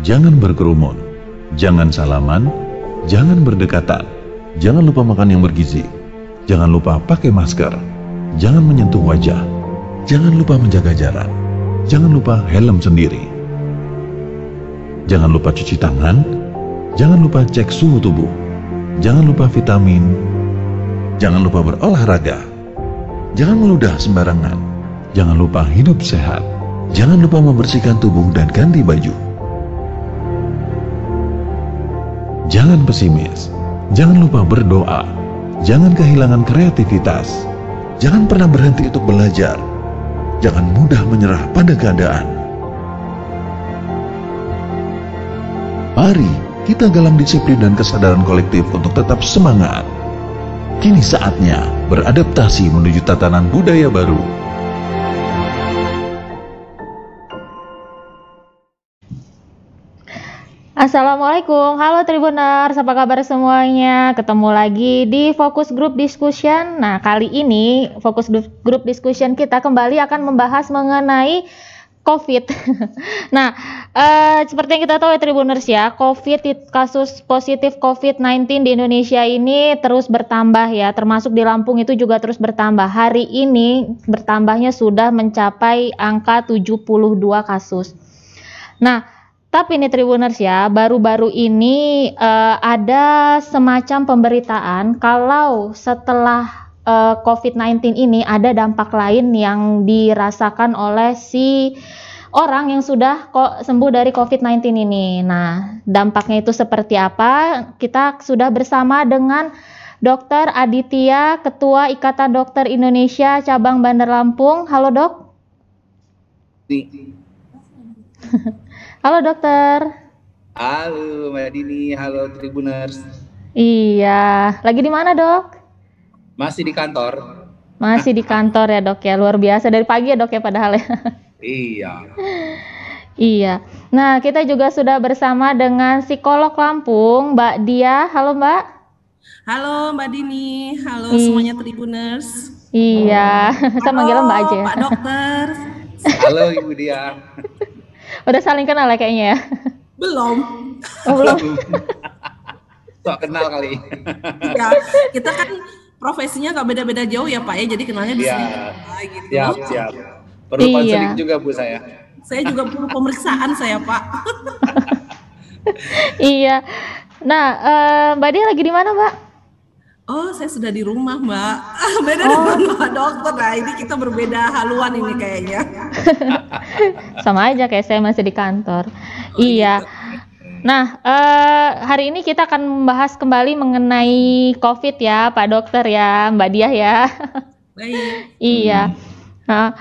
jangan berkerumun, jangan salaman, jangan berdekatan, jangan lupa makan yang bergizi, jangan lupa pakai masker, jangan menyentuh wajah, jangan lupa menjaga jarak, jangan lupa helm sendiri. Jangan lupa cuci tangan, jangan lupa cek suhu tubuh, jangan lupa vitamin, jangan lupa berolahraga, jangan meludah sembarangan, jangan lupa hidup sehat, jangan lupa membersihkan tubuh dan ganti baju. Jangan pesimis, jangan lupa berdoa, jangan kehilangan kreativitas, jangan pernah berhenti untuk belajar, jangan mudah menyerah pada keadaan. Mari kita galang disiplin dan kesadaran kolektif untuk tetap semangat. Kini saatnya beradaptasi menuju tatanan budaya baru. Assalamualaikum, halo Tribuners, apa kabar semuanya? Ketemu lagi di Fokus Group Discussion. Nah, kali ini Fokus Group Discussion kita kembali akan membahas mengenai COVID. Nah, seperti yang kita tahu ya Tribuners ya, kasus positif COVID-19 di Indonesia ini terus bertambah ya, termasuk di Lampung itu juga terus bertambah. Hari ini bertambahnya sudah mencapai angka 72 kasus. Nah, tapi nih Tribuners ya, baru-baru ini ada semacam pemberitaan kalau setelah COVID-19 ini ada dampak lain yang dirasakan oleh si orang yang sudah sembuh dari COVID-19 ini. Nah, dampaknya itu seperti apa? Kita sudah bersama dengan Dr. Aditya, Ketua Ikatan Dokter Indonesia Cabang Bandar Lampung. Halo dok. Halo dokter. Halo Mbak Dini, halo Tribuners. Iya, lagi di mana dok? Masih di kantor. Masih di kantor ya dok ya, luar biasa dari pagi ya dok ya padahal ya. Iya. Iya. Nah, kita juga sudah bersama dengan psikolog Lampung, Mbak Dia. Halo Mbak. Halo Mbak Dini, halo semuanya Tribuners. Iya, saya manggilnya Mbak aja ya. Pak Dokter. Halo Ibu Dia. Udah saling kenal ya kayaknya ya? Belum. Oh, belum. Sok kenal kali. Ya, kita kan profesinya nggak beda-beda jauh ya Pak ya, jadi kenalnya di sini. Gitu. Siap. Perlu konseling juga Bu saya. Saya juga perlu pemeriksaan saya Pak. Iya. Nah, Mbak Dia lagi di mana Mbak? Oh, saya sudah di rumah Mbak. Beda dengan Pak Dokter. Nah, ini kita berbeda haluan ini kayaknya. Sama aja kayak saya masih di kantor. Iya. Gitu. Nah, hari ini kita akan membahas kembali mengenai COVID ya, Pak Dokter ya, Mbak Diah ya. Baik. Iya. Nah,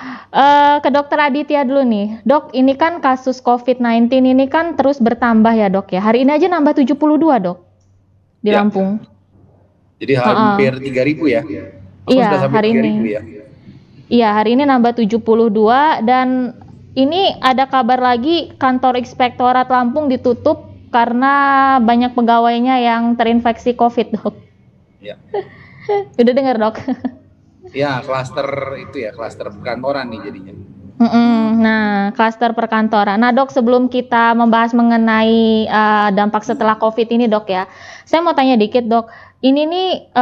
ke Dokter Aditya dulu nih. Dok, ini kan kasus COVID-19 ini kan terus bertambah ya dok ya. Hari ini aja nambah 72 dok di Lampung. Jadi hampir 3.000 ya? Iya, hari ini. Ya? Iya, hari ini nambah 72 dan ini ada kabar lagi kantor Inspektorat Lampung ditutup karena banyak pegawainya yang terinfeksi COVID, dok. Ya. Udah dengar, dok? Ya, klaster itu ya, klaster perkantoran nih jadinya. Nah, klaster perkantoran. Nah, dok, sebelum kita membahas mengenai dampak setelah COVID ini, dok ya, saya mau tanya dikit, dok. Ini nih,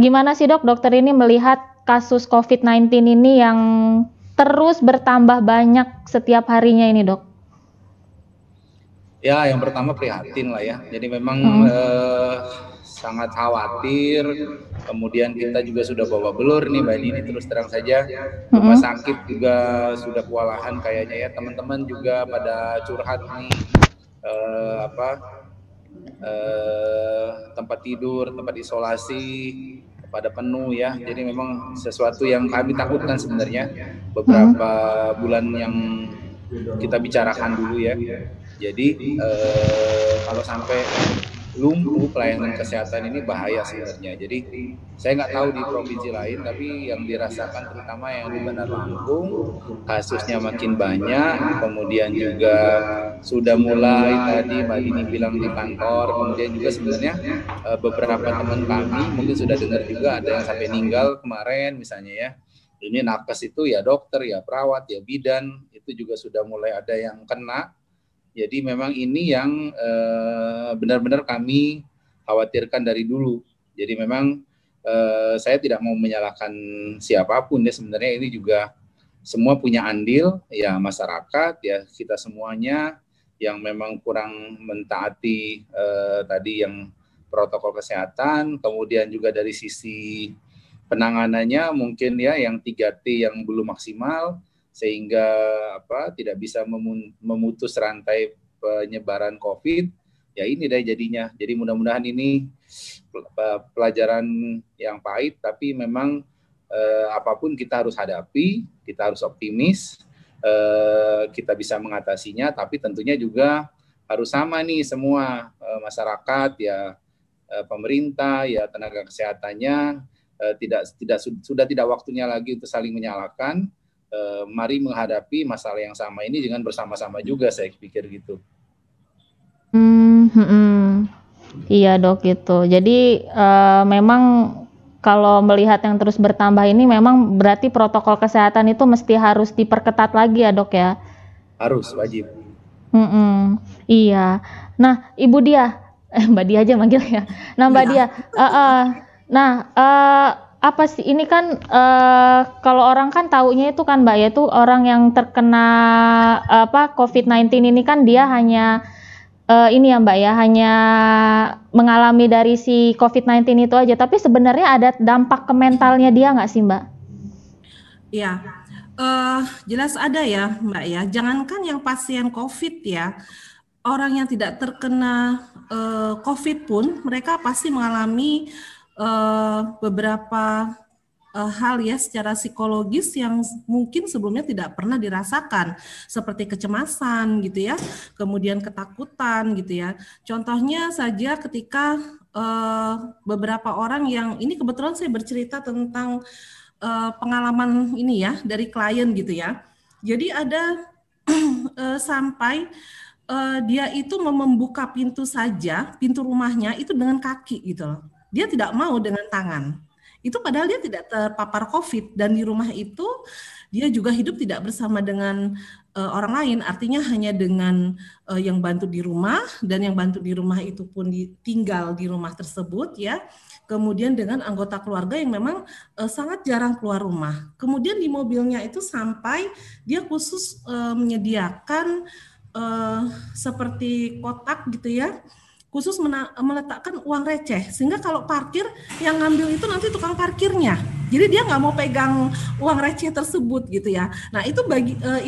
gimana sih, dok, dokter ini melihat kasus COVID-19 ini yang terus bertambah banyak setiap harinya ini, dok? Ya, yang pertama prihatin lah ya. Jadi memang sangat khawatir. Kemudian kita juga sudah bawa belur nih Mbak Dini, terus terang saja. Rumah sakit juga sudah kewalahan kayaknya ya. Teman-teman juga pada curhat nih tempat tidur, tempat isolasi pada penuh ya. Jadi memang sesuatu yang kami takutkan sebenarnya beberapa bulan yang kita bicarakan dulu ya. Jadi kalau sampai lumpuh pelayanan kesehatan ini bahaya sebenarnya. Jadi saya nggak tahu di provinsi lain, tapi yang dirasakan terutama yang di Bandar Lampung kasusnya makin banyak. Kemudian juga sudah mulai tadi Mbak Dini bilang di kantor. Kemudian juga sebenarnya beberapa teman kami mungkin sudah dengar juga ada yang sampai meninggal kemarin misalnya ya. Ini nakes itu ya dokter, ya perawat, ya bidan, itu juga sudah mulai ada yang kena. Jadi memang ini yang benar-benar kami khawatirkan dari dulu. Jadi memang saya tidak mau menyalahkan siapapun ya, sebenarnya ini juga semua punya andil ya, masyarakat ya, kita semuanya yang memang kurang mentaati tadi yang protokol kesehatan, kemudian juga dari sisi penanganannya mungkin ya yang 3T yang belum maksimal, sehingga tidak bisa memutus rantai penyebaran COVID. Ya ini deh jadinya. Jadi mudah-mudahan ini pelajaran yang pahit, tapi memang apapun kita harus hadapi, kita harus optimis, kita bisa mengatasinya, tapi tentunya juga harus sama nih semua, masyarakat ya, pemerintah ya, tenaga kesehatannya, sudah tidak waktunya lagi untuk saling menyalahkan. Mari menghadapi masalah yang sama ini dengan bersama-sama juga, saya pikir gitu. Iya dok gitu. Jadi memang kalau melihat yang terus bertambah ini memang berarti protokol kesehatan itu mesti harus diperketat lagi ya dok ya? Harus, wajib. Iya. Nah Ibu Dia, Mbak Dia aja manggilnya. Nah Mbak Dia, apa sih ini kan kalau orang kan taunya itu kan Mbak ya, itu orang yang terkena COVID-19 ini kan dia hanya ini ya Mbak ya, hanya mengalami dari si COVID-19 itu aja, tapi sebenarnya ada dampak ke mentalnya dia nggak sih Mbak? Iya, jelas ada ya Mbak ya. Jangankan yang pasien COVID ya, orang yang tidak terkena COVID pun mereka pasti mengalami beberapa hal ya secara psikologis yang mungkin sebelumnya tidak pernah dirasakan, seperti kecemasan gitu ya, kemudian ketakutan gitu ya. Contohnya saja ketika beberapa orang yang ini kebetulan saya bercerita tentang pengalaman ini ya dari klien gitu ya. Jadi ada sampai dia itu membuka pintu saja, pintu rumahnya itu dengan kaki gitu loh. Dia tidak mau dengan tangan. Itu padahal dia tidak terpapar COVID, dan di rumah itu dia juga hidup tidak bersama dengan orang lain, artinya hanya dengan yang bantu di rumah, dan yang bantu di rumah itu pun tinggal di rumah tersebut ya. Kemudian dengan anggota keluarga yang memang sangat jarang keluar rumah. Kemudian di mobilnya itu sampai dia khusus menyediakan seperti kotak gitu ya, khusus meletakkan uang receh, sehingga kalau parkir yang ngambil itu nanti tukang parkirnya. Jadi dia nggak mau pegang uang receh tersebut gitu ya. Nah itu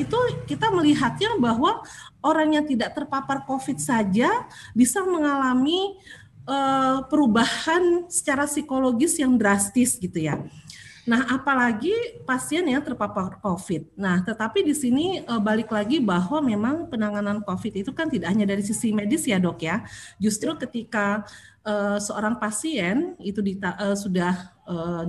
itu kita melihatnya bahwa orang yang tidak terpapar COVID saja bisa mengalami perubahan secara psikologis yang drastis gitu ya. Nah, apalagi pasien yang terpapar COVID. Nah, tetapi di sini balik lagi bahwa memang penanganan COVID itu kan tidak hanya dari sisi medis ya dok ya. Justru ketika seorang pasien itu sudah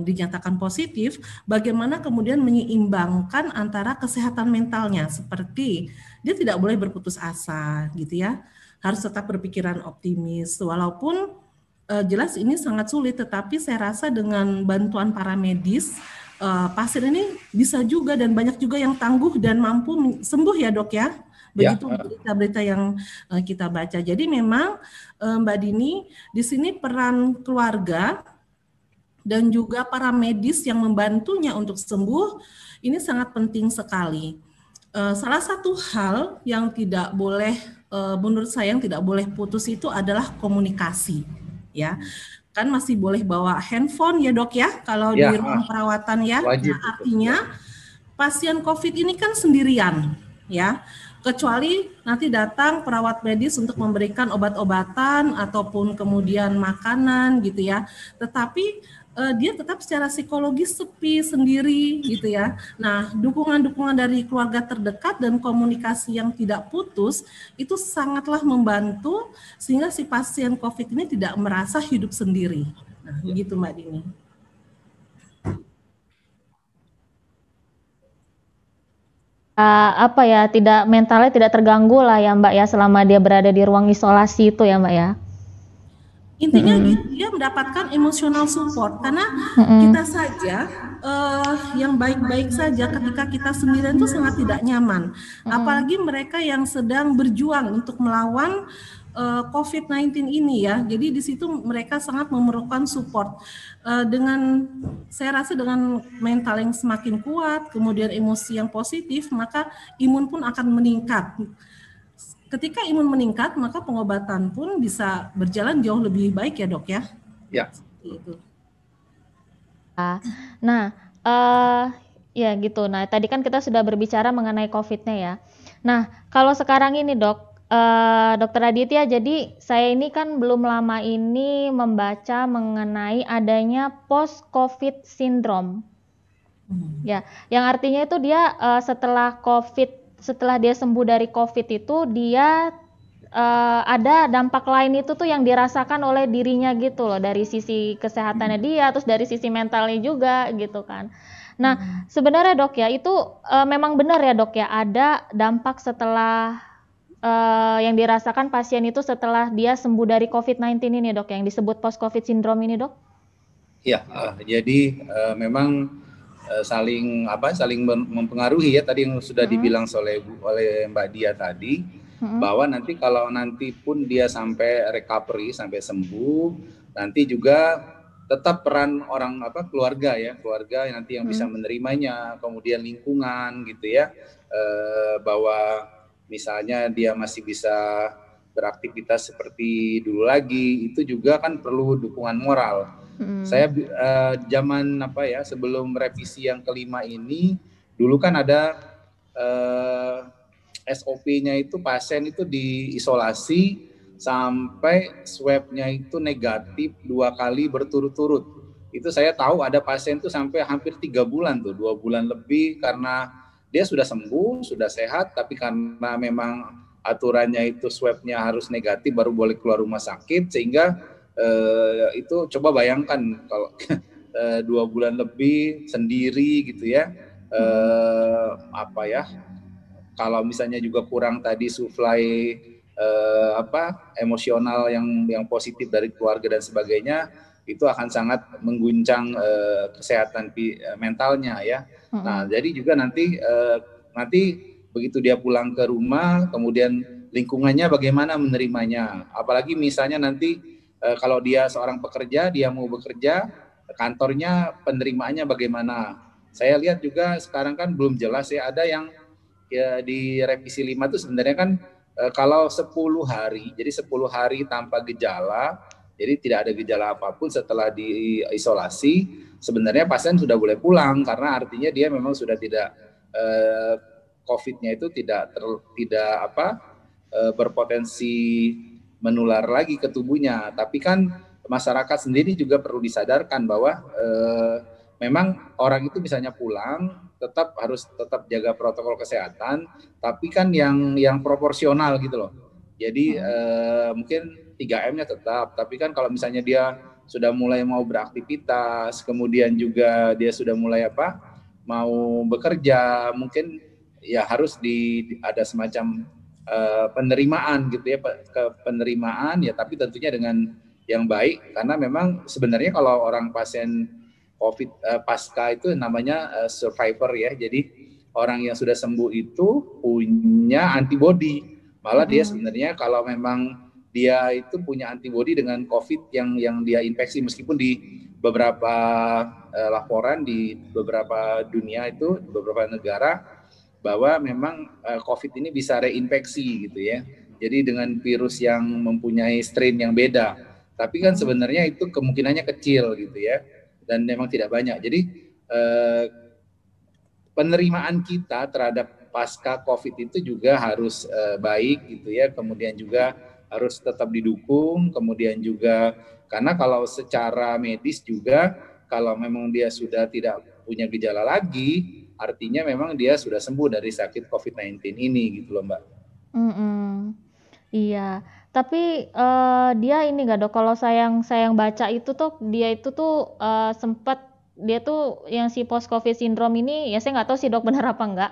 dinyatakan positif, bagaimana kemudian menyeimbangkan antara kesehatan mentalnya, seperti dia tidak boleh berputus asa gitu ya, harus tetap berpikiran optimis, walaupun jelas ini sangat sulit, tetapi saya rasa dengan bantuan para medis, pasien ini bisa juga dan banyak juga yang tangguh dan mampu sembuh ya dok ya. Begitu berita-berita yang kita baca. Jadi memang Mbak Dini, di sini peran keluarga dan juga para medis yang membantunya untuk sembuh ini sangat penting sekali. Salah satu hal yang tidak boleh, menurut saya yang tidak boleh putus itu adalah komunikasi. Ya, kan masih boleh bawa handphone ya dok ya, kalau di ruang perawatan ya. Nah, artinya pasien COVID ini kan sendirian ya, kecuali nanti datang perawat medis untuk memberikan obat-obatan ataupun kemudian makanan gitu ya. Tetapi dia tetap secara psikologis sepi sendiri gitu ya. Nah, dukungan-dukungan dari keluarga terdekat dan komunikasi yang tidak putus itu sangatlah membantu sehingga si pasien COVID ini tidak merasa hidup sendiri. Nah, begitu Mbak Dini. Tidak, mentalnya tidak terganggu lah ya Mbak ya selama dia berada di ruang isolasi itu ya Mbak ya. Intinya dia mendapatkan emotional support karena kita saja yang baik-baik saja ketika kita sendirian itu sangat tidak nyaman. Apalagi mereka yang sedang berjuang untuk melawan COVID-19 ini ya. Jadi di situ mereka sangat memerlukan support. Saya rasa dengan mental yang semakin kuat, kemudian emosi yang positif, maka imun pun akan meningkat. Ketika imun meningkat, maka pengobatan pun bisa berjalan jauh lebih baik ya dok ya? Ya. Itu. Nah, ya gitu. Nah, tadi kan kita sudah berbicara mengenai COVID-nya ya. Nah, kalau sekarang ini dok, Dokter Aditya, jadi saya ini kan belum lama ini membaca mengenai adanya post-COVID syndrome. Ya, yang artinya itu dia setelah dia sembuh dari COVID itu dia ada dampak lain itu tuh yang dirasakan oleh dirinya gitu loh, dari sisi kesehatannya dia, terus dari sisi mentalnya juga gitu kan. Nah, sebenarnya dok ya itu memang benar ya dok ya, ada dampak setelah yang dirasakan pasien itu setelah dia sembuh dari COVID-19 ini dok, yang disebut post-COVID syndrome ini dok? Ya, jadi memang saling mempengaruhi ya, tadi yang sudah dibilang oleh Mbak Dia tadi, bahwa nanti kalau nanti pun dia sampai recovery, sampai sembuh, nanti juga tetap peran orang keluarga yang nanti yang bisa menerimanya, kemudian lingkungan gitu ya, bahwa misalnya dia masih bisa beraktivitas seperti dulu lagi, itu juga kan perlu dukungan moral. Saya zaman sebelum revisi yang kelima ini, dulu kan ada SOP-nya itu pasien itu diisolasi sampai swab-nya itu negatif 2 kali berturut-turut. Itu saya tahu ada pasien itu sampai hampir 3 bulan tuh, 2 bulan lebih, karena dia sudah sembuh, sudah sehat, tapi karena memang aturannya itu swab-nya harus negatif baru boleh keluar rumah sakit, sehingga itu coba bayangkan kalau 2 bulan lebih sendiri gitu ya, kalau misalnya juga kurang tadi supply emosional yang positif dari keluarga dan sebagainya, itu akan sangat mengguncang kesehatan mentalnya ya. Nah, jadi juga nanti begitu dia pulang ke rumah, kemudian lingkungannya bagaimana menerimanya, apalagi misalnya nanti kalau dia seorang pekerja, dia mau bekerja, kantornya penerimaannya bagaimana. Saya lihat juga sekarang kan belum jelas ya, ada yang ya di revisi 5 itu sebenarnya kan kalau 10 hari, jadi 10 hari tanpa gejala, jadi tidak ada gejala apapun setelah diisolasi, sebenarnya pasien sudah boleh pulang, karena artinya dia memang sudah tidak COVID-nya itu tidak berpotensi menular lagi ke tubuhnya. Tapi kan masyarakat sendiri juga perlu disadarkan bahwa memang orang itu misalnya pulang harus tetap jaga protokol kesehatan, tapi kan yang proporsional gitu loh. Jadi mungkin 3M-nya tetap, tapi kan kalau misalnya dia sudah mulai mau beraktivitas, kemudian juga dia sudah mulai mau bekerja, mungkin ya harus ada semacam penerimaan gitu ya, penerimaan ya, tapi tentunya dengan yang baik, karena memang sebenarnya kalau orang pasien COVID pasca itu namanya survivor ya, jadi orang yang sudah sembuh itu punya antibody, malah dia sebenarnya kalau memang dia itu punya antibody dengan COVID yang dia infeksi, meskipun di beberapa laporan di beberapa dunia itu, beberapa negara, bahwa memang COVID ini bisa reinfeksi gitu ya. Jadi dengan virus yang mempunyai strain yang beda. Tapi kan sebenarnya itu kemungkinannya kecil gitu ya. Dan memang tidak banyak. Jadi penerimaan kita terhadap pasca COVID itu juga harus baik gitu ya. Kemudian juga harus tetap didukung. Kemudian juga karena kalau secara medis juga, kalau memang dia sudah tidak punya gejala lagi, artinya memang dia sudah sembuh dari sakit COVID-19 ini gitu loh Mbak. Iya, tapi dia ini nggak dok, kalau saya baca itu tuh dia itu tuh sempat dia tuh yang si post COVID syndrome ini, ya saya nggak tahu sih dok benar apa enggak.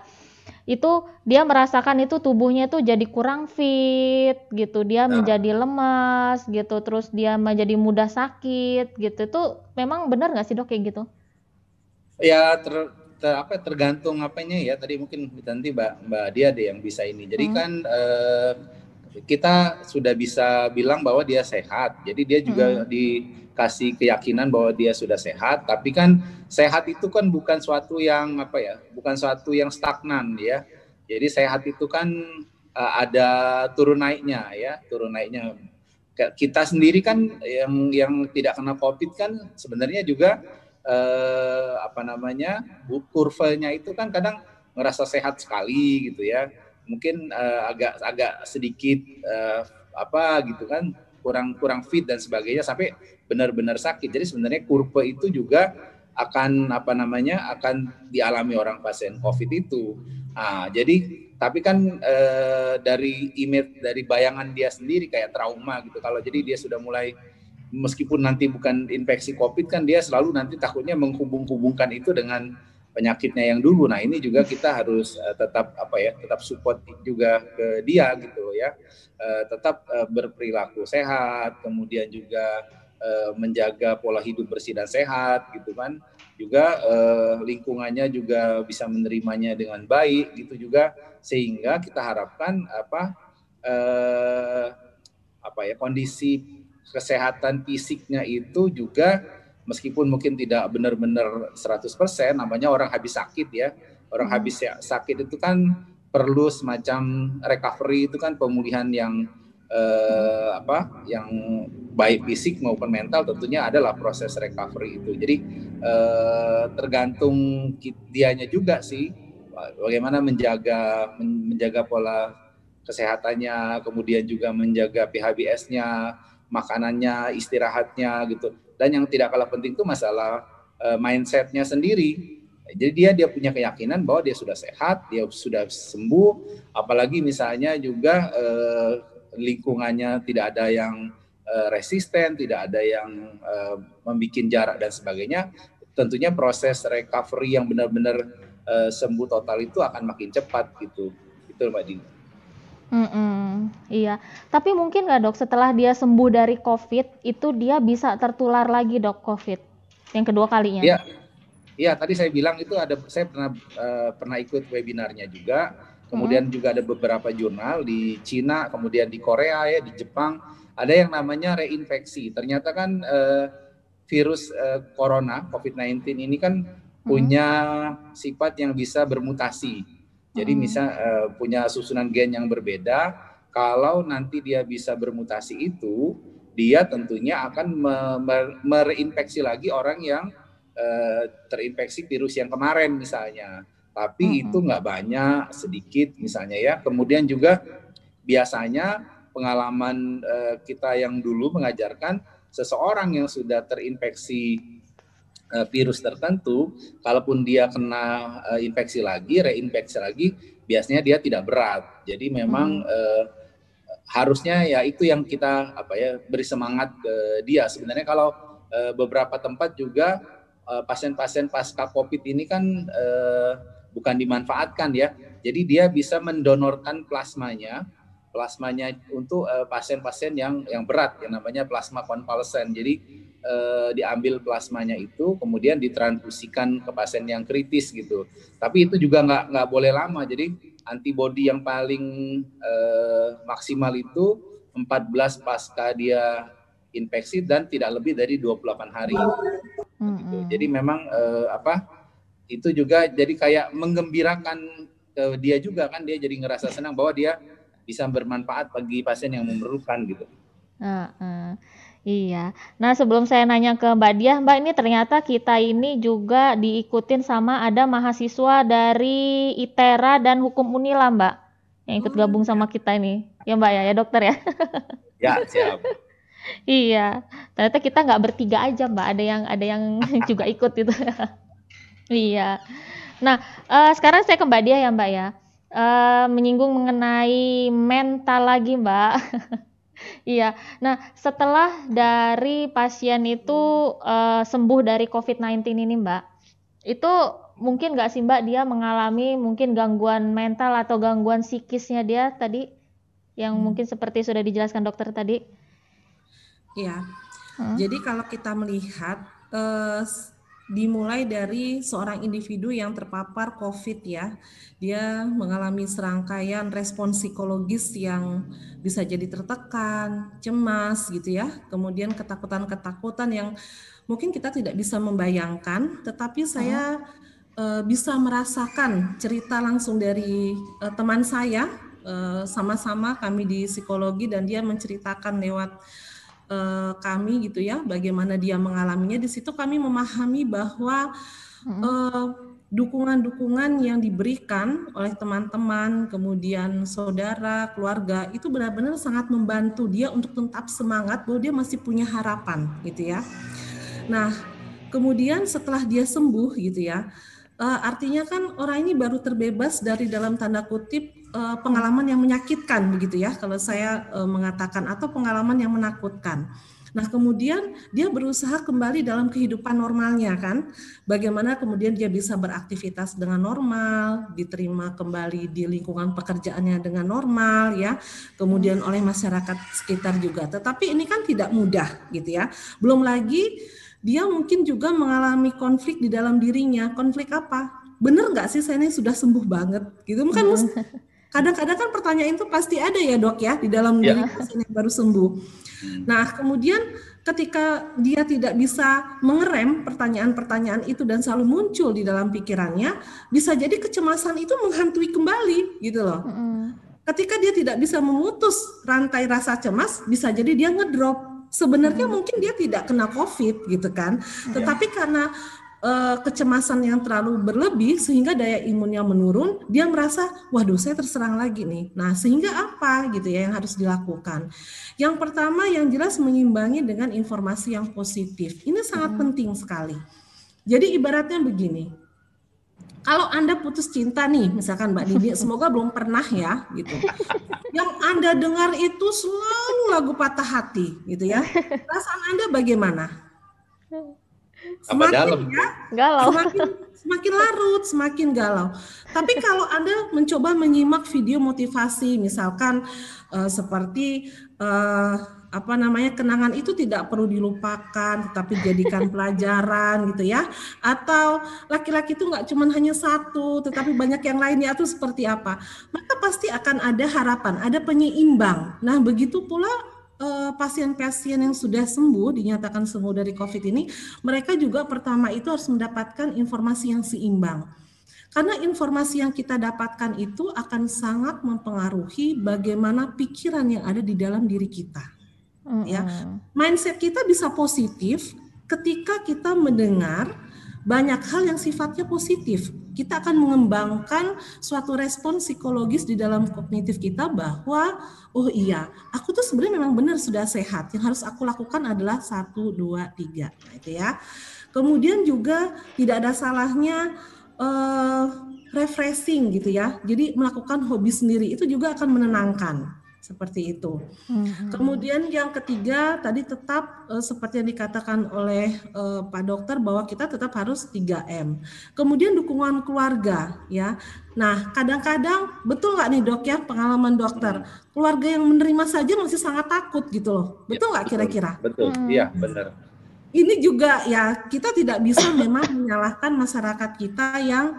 itu dia merasakan itu tubuhnya itu jadi kurang fit gitu, dia Nah, menjadi lemas gitu, terus dia menjadi mudah sakit gitu. Itu memang benar nggak sih dok kayak gitu? ya tergantung apanya ya. Tadi mungkin nanti Mbak Dia deh yang bisa ini. Jadi Hmm. kan kita sudah bisa bilang bahwa dia sehat. Jadi dia juga dikasih keyakinan bahwa dia sudah sehat. Tapi kan sehat itu kan bukan suatu yang bukan suatu yang stagnan ya. Jadi sehat itu kan ada turun naiknya ya, turun naiknya. Kita sendiri kan yang tidak kena COVID kan sebenarnya juga kurvanya itu kan kadang ngerasa sehat sekali gitu ya, mungkin agak sedikit gitu kan, kurang fit dan sebagainya sampai benar-benar sakit. Jadi sebenarnya kurva itu juga akan akan dialami orang pasien COVID itu. Jadi tapi kan dari image, dari bayangan dia sendiri kayak trauma gitu. Kalau jadi dia sudah mulai, meskipun nanti bukan infeksi COVID kan dia selalu nanti takutnya menghubung-hubungkan itu dengan penyakitnya yang dulu. Nah ini juga kita harus tetap support juga ke dia gitu ya, tetap berperilaku sehat, kemudian juga menjaga pola hidup bersih dan sehat gitu kan, juga lingkungannya juga bisa menerimanya dengan baik gitu juga, sehingga kita harapkan kondisi kesehatan fisiknya itu juga meskipun mungkin tidak benar-benar 100%, namanya orang habis sakit ya. Orang habis sakit itu kan perlu semacam recovery, itu kan pemulihan yang yang baik fisik maupun mental, tentunya adalah proses recovery itu. Jadi tergantung dianya juga sih, bagaimana menjaga pola kesehatannya, kemudian juga menjaga PHBS-nya, makanannya, istirahatnya gitu. Dan yang tidak kalah penting itu masalah mindset-nya sendiri. Jadi dia punya keyakinan bahwa dia sudah sehat, dia sudah sembuh, apalagi misalnya juga lingkungannya tidak ada yang resisten, tidak ada yang membuat jarak dan sebagainya. Tentunya proses recovery yang benar-benar sembuh total itu akan makin cepat gitu. Itu Mbak Dini. Iya, tapi mungkin nggak dok setelah dia sembuh dari COVID itu dia bisa tertular lagi dok COVID yang kedua kalinya? Iya, tadi saya bilang itu saya pernah ikut webinarnya juga, kemudian juga ada beberapa jurnal di Cina, kemudian di Korea ya, di Jepang, ada yang namanya reinfeksi. Ternyata kan virus corona COVID-19 ini kan punya sifat yang bisa bermutasi. Jadi punya susunan gen yang berbeda. Kalau nanti dia bisa bermutasi itu, dia tentunya akan mereinfeksi lagi orang yang terinfeksi virus yang kemarin misalnya. Tapi itu nggak banyak, sedikit misalnya ya. Kemudian juga biasanya pengalaman kita yang dulu mengajarkan seseorang yang sudah terinfeksi virus tertentu, kalaupun dia kena reinfeksi lagi, biasanya dia tidak berat. Jadi memang harusnya ya itu yang kita beri semangat ke dia. Sebenarnya kalau beberapa tempat juga pasien-pasien pasca COVID ini kan bukan dimanfaatkan ya. Jadi dia bisa mendonorkan plasmanya untuk pasien-pasien yang berat, yang namanya plasma konvalesen. Jadi diambil plasmanya itu kemudian ditransfusikan ke pasien yang kritis gitu. Tapi itu juga nggak boleh lama. Jadi antibodi yang paling maksimal itu 14 pasca dia infeksi dan tidak lebih dari 28 hari. Gitu. Jadi memang itu juga jadi kayak menggembirakan dia juga kan, dia jadi ngerasa senang bahwa dia bisa bermanfaat bagi pasien yang memerlukan gitu. Iya. Nah sebelum saya nanya ke Mbak Diah, Mbak, ini ternyata kita ini juga diikutin sama ada mahasiswa dari ITERA dan Hukum Unila, Mbak, yang ikut gabung sama kita ini. Ya Mbak ya dokter ya? Ya siap. Iya. Ternyata kita nggak bertiga aja Mbak, ada yang juga ikut gitu. Iya. Nah sekarang saya ke Mbak Diah ya Mbak ya. Menyinggung mengenai mental lagi Mbak. Iya. Nah, setelah dari pasien itu sembuh dari COVID-19 ini, Mbak, itu mungkin nggak sih Mbak dia mengalami mungkin gangguan mental atau gangguan psikisnya dia tadi yang mungkin seperti sudah dijelaskan dokter tadi? Ya, jadi kalau kita melihat dimulai dari seorang individu yang terpapar COVID ya, dia mengalami serangkaian respons psikologis yang bisa jadi tertekan, cemas gitu ya, kemudian ketakutan-ketakutan yang mungkin kita tidak bisa membayangkan, tetapi saya bisa merasakan cerita langsung dari teman saya, sama-sama kami di psikologi dan dia menceritakan lewat kami gitu ya, bagaimana dia mengalaminya. Di situ kami memahami bahwa dukungan-dukungan yang diberikan oleh teman-teman, kemudian saudara, keluarga itu benar-benar sangat membantu dia untuk tetap semangat bahwa dia masih punya harapan gitu ya. Nah, kemudian setelah dia sembuh gitu ya, artinya kan orang ini baru terbebas dari dalam tanda kutip pengalaman yang menyakitkan begitu ya kalau saya mengatakan, atau pengalaman yang menakutkan. Nah kemudian dia berusaha kembali dalam kehidupan normalnya kan, bagaimana kemudian dia bisa beraktivitas dengan normal, diterima kembali di lingkungan pekerjaannya dengan normal ya, kemudian oleh masyarakat sekitar juga. Tetapi ini kan tidak mudah gitu ya, belum lagi dia mungkin juga mengalami konflik di dalam dirinya. Konflik apa? Bener nggak sih saya ini sudah sembuh banget gitu kan? Kadang-kadang kan pertanyaan itu pasti ada ya dok ya di dalam diri pasien yang baru sembuh. Nah kemudian ketika dia tidak bisa mengerem pertanyaan-pertanyaan itu dan selalu muncul di dalam pikirannya, bisa jadi kecemasan itu menghantui kembali gitu loh. Ketika dia tidak bisa memutus rantai rasa cemas, bisa jadi dia ngedrop. Sebenarnya mungkin dia tidak kena COVID gitu kan, tetapi karena kecemasan yang terlalu berlebih sehingga daya imunnya menurun, dia merasa waduh saya terserang lagi nih. Nah sehingga apa gitu ya yang harus dilakukan. Yang pertama yang jelas mengimbangi dengan informasi yang positif. Ini sangat penting sekali. Jadi ibaratnya begini, kalau Anda putus cinta nih, misalkan Mbak Didi, semoga belum pernah ya, gitu. Yang Anda dengar itu selalu lagu patah hati, gitu ya. Perasaan Anda bagaimana? Semakin ya, galau. Semakin larut, semakin galau. Tapi kalau Anda mencoba menyimak video motivasi, misalkan seperti kenangan itu tidak perlu dilupakan, tetapi jadikan pelajaran gitu ya. Atau laki-laki itu nggak cuma hanya satu, tetapi banyak yang lainnya, itu seperti apa? Maka pasti akan ada harapan, ada penyeimbang. Nah begitu pula pasien-pasien yang sudah sembuh, dinyatakan sembuh dari COVID ini, mereka juga pertama itu harus mendapatkan informasi yang seimbang. Karena informasi yang kita dapatkan itu akan sangat mempengaruhi bagaimana pikiran yang ada di dalam diri kita. Ya, mindset kita bisa positif ketika kita mendengar banyak hal yang sifatnya positif. Kita akan mengembangkan suatu respon psikologis di dalam kognitif kita bahwa oh iya, aku tuh sebenarnya memang benar sudah sehat. Yang harus aku lakukan adalah 1, 2, 3. Nah, itu ya. Kemudian juga tidak ada salahnya refreshing gitu ya. Jadi melakukan hobi sendiri itu juga akan menenangkan. Seperti itu. Kemudian yang ketiga tadi tetap seperti yang dikatakan oleh Pak Dokter bahwa kita tetap harus 3M. Kemudian dukungan keluarga ya. Nah kadang-kadang betul nggak nih dok ya pengalaman dokter, keluarga yang menerima saja masih sangat takut gitu loh. Betul nggak kira-kira? Betul, iya benar. Ini juga ya kita tidak bisa memang menyalahkan masyarakat kita yang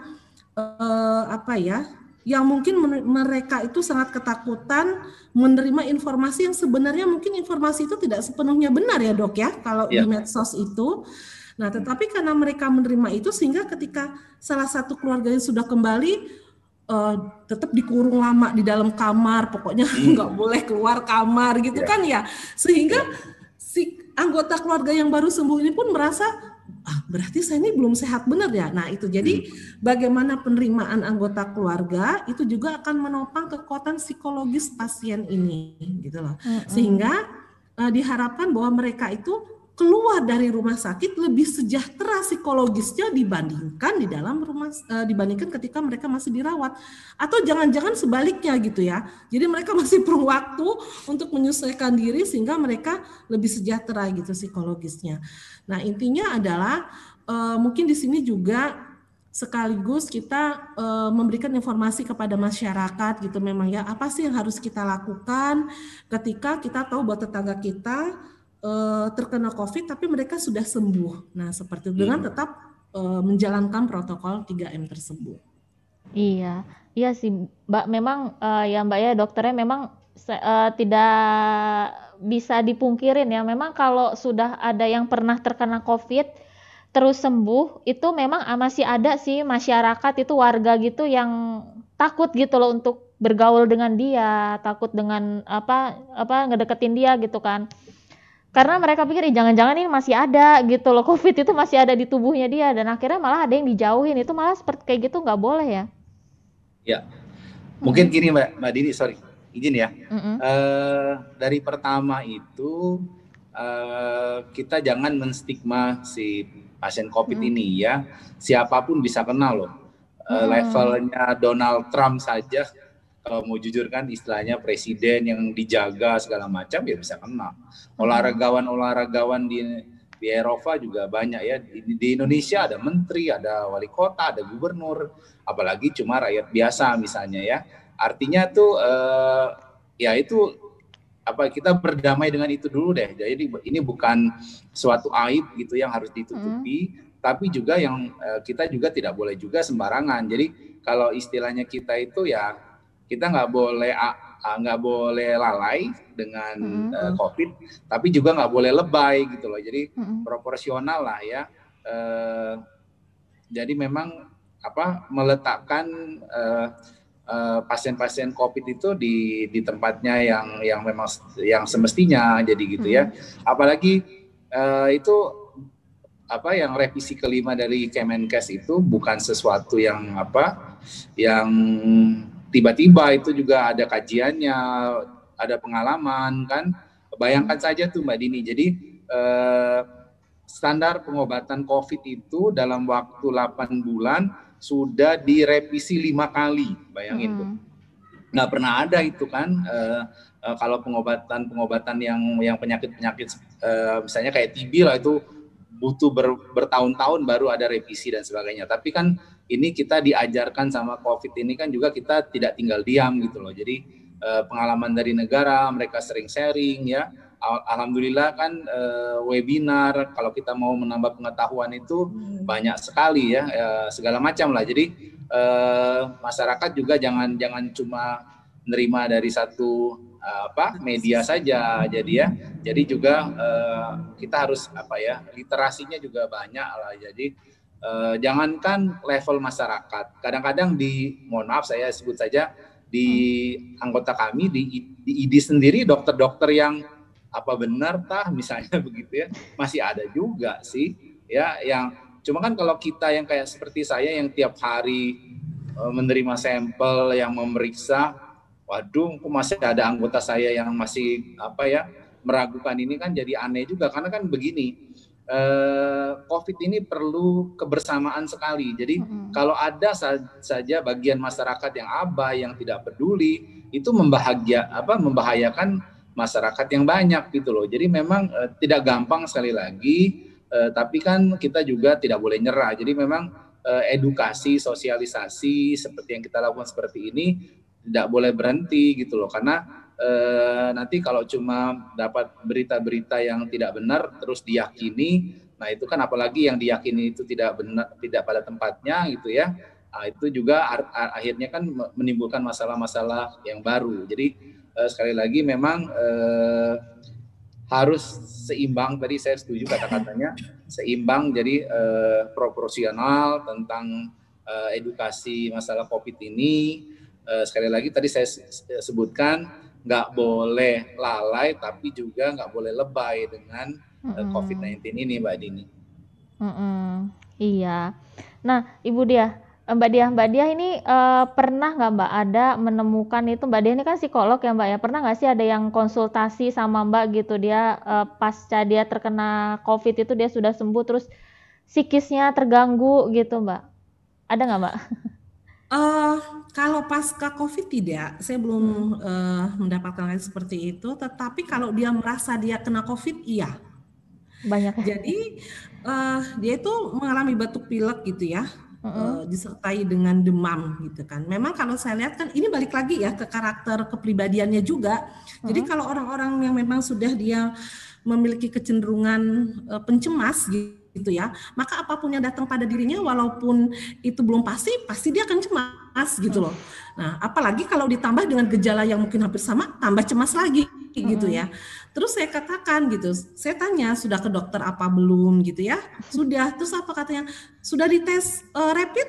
yang mungkin mereka itu sangat ketakutan menerima informasi yang sebenarnya mungkin informasi itu tidak sepenuhnya benar ya dok ya kalau di medsos itu. Nah tetapi karena mereka menerima itu sehingga ketika salah satu keluarganya sudah kembali tetap dikurung lama di dalam kamar, pokoknya nggak boleh keluar kamar gitu kan ya, sehingga si anggota keluarga yang baru sembuh ini pun merasa berarti saya ini belum sehat benar ya. Nah itu jadi bagaimana penerimaan anggota keluarga itu juga akan menopang kekuatan psikologis pasien ini gitu loh. Sehingga diharapkan bahwa mereka itu keluar dari rumah sakit lebih sejahtera psikologisnya dibandingkan di dalam rumah dibandingkan ketika mereka masih dirawat, atau jangan-jangan sebaliknya gitu ya. Jadi mereka masih perlu waktu untuk menyesuaikan diri sehingga mereka lebih sejahtera gitu psikologisnya. Nah intinya adalah mungkin di sini juga sekaligus kita memberikan informasi kepada masyarakat gitu memang ya, apa sih yang harus kita lakukan ketika kita tahu bahwa tetangga kita terkena COVID tapi mereka sudah sembuh. Nah, seperti itu dengan tetap menjalankan protokol 3M tersebut. Iya, iya sih Mbak, memang ya Mbak ya, dokternya memang tidak bisa dipungkirin ya, memang kalau sudah ada yang pernah terkena COVID terus sembuh, itu memang masih ada sih masyarakat itu, warga gitu yang takut gitu loh untuk bergaul dengan dia, takut dengan apa ngedeketin dia gitu kan. Karena mereka pikir jangan-jangan ini masih ada gitu loh, COVID itu masih ada di tubuhnya dia, dan akhirnya malah ada yang dijauhin. Itu malah seperti kayak gitu nggak boleh ya. Ya, mungkin gini Mbak Dini, sorry, izin ya. Dari pertama itu kita jangan menstigma si pasien COVID ini ya. Siapapun bisa kena loh. Levelnya Donald Trump saja, kalau mau jujur kan, istilahnya presiden yang dijaga segala macam ya bisa kena. Olahragawan di Eropa juga banyak ya. Di Indonesia ada menteri, ada wali kota, ada gubernur, apalagi cuma rakyat biasa misalnya ya. Artinya tuh ya itu kita berdamai dengan itu dulu deh. Jadi ini bukan suatu aib gitu yang harus ditutupi, tapi juga yang kita juga tidak boleh juga sembarangan. Jadi kalau istilahnya kita itu ya, kita nggak boleh lalai dengan COVID, tapi juga nggak boleh lebay gitu loh. Jadi proporsional lah ya. Jadi memang meletakkan pasien-pasien COVID itu di tempatnya yang memang yang semestinya, jadi gitu ya. Apalagi itu yang revisi kelima dari Kemenkes itu bukan sesuatu yang yang tiba-tiba, itu juga ada kajiannya, ada pengalaman kan. Bayangkan saja tuh Mbak Dini, jadi standar pengobatan COVID itu dalam waktu 8 bulan sudah direvisi 5 kali, bayangin tuh. Nggak pernah ada itu kan, kalau pengobatan yang penyakit-penyakit misalnya kayak TB lah, itu butuh bertahun-tahun baru ada revisi dan sebagainya. Tapi kan ini kita diajarkan sama COVID ini kan juga kita tidak tinggal diam gitu loh. Jadi pengalaman dari negara, mereka sering sharing ya. Alhamdulillah kan webinar, kalau kita mau menambah pengetahuan itu banyak sekali ya, segala macam lah. Jadi masyarakat juga jangan cuma nerima dari satu media saja, jadi ya. Jadi juga kita harus literasinya juga banyak lah. Jadi jangankan level masyarakat, kadang-kadang mohon maaf saya sebut saja, di anggota kami di ID sendiri, dokter-dokter yang apa benar tah misalnya begitu ya, masih ada juga sih ya, yang cuma kan kalau kita yang kayak seperti saya yang tiap hari menerima sampel, yang memeriksa, waduh kok masih ada anggota saya yang masih meragukan, ini kan jadi aneh juga. Karena kan begini, COVID ini perlu kebersamaan sekali. Jadi kalau ada saja bagian masyarakat yang abai, yang tidak peduli, itu membahayakan masyarakat yang banyak gitu loh. Jadi memang tidak gampang sekali lagi, tapi kan kita juga tidak boleh nyerah. Jadi memang edukasi, sosialisasi seperti yang kita lakukan seperti ini tidak boleh berhenti gitu loh. Karena nanti kalau cuma dapat berita-berita yang tidak benar terus diyakini, nah itu kan apalagi yang diyakini itu tidak benar, tidak pada tempatnya gitu ya. Nah, itu juga akhirnya kan menimbulkan masalah-masalah yang baru. Jadi sekali lagi memang harus seimbang, tadi saya setuju kata-katanya, seimbang, jadi proporsional tentang edukasi masalah COVID ini. Sekali lagi tadi saya sebutkan, nggak boleh lalai tapi juga nggak boleh lebay dengan COVID-19 ini Mbak Dini. Iya. Nah Mbak Diah ini pernah nggak Mbak ada menemukan itu, Mbak Diah ini kan psikolog ya Mbak ya, pernah nggak sih ada yang konsultasi sama Mbak gitu, dia pasca dia terkena COVID itu dia sudah sembuh terus psikisnya terganggu gitu Mbak, ada nggak Mbak? Kalau pasca COVID tidak, saya belum mendapatkan hal seperti itu. Tetapi kalau dia merasa dia kena COVID, iya. Banyak. Jadi dia itu mengalami batuk pilek gitu ya. disertai dengan demam gitu kan. Memang kalau saya lihat kan ini balik lagi ya ke karakter kepribadiannya juga. Jadi kalau orang-orang yang memang sudah dia memiliki kecenderungan pencemas gitu ya, maka apapun yang datang pada dirinya walaupun itu belum pasti dia akan cemas gitu loh. Nah, apalagi kalau ditambah dengan gejala yang mungkin hampir sama, tambah cemas lagi gitu ya. Terus saya katakan gitu, saya tanya sudah ke dokter apa belum gitu ya. Sudah, terus apa katanya? Sudah dites rapid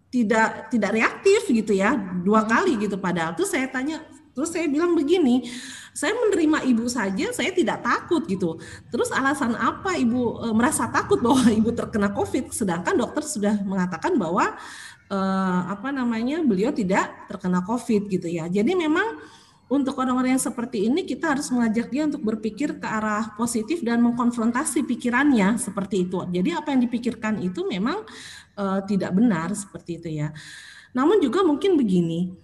tidak reaktif gitu ya, 2 kali gitu padahal. Terus saya tanya, terus saya bilang begini, saya menerima ibu saja, saya tidak takut gitu. Terus alasan apa ibu merasa takut bahwa ibu terkena COVID, sedangkan dokter sudah mengatakan bahwa beliau tidak terkena COVID gitu ya. Jadi memang untuk orang-orang yang seperti ini kita harus mengajak dia untuk berpikir ke arah positif dan mengkonfrontasi pikirannya seperti itu. Jadi apa yang dipikirkan itu memang tidak benar seperti itu ya. Namun juga mungkin begini.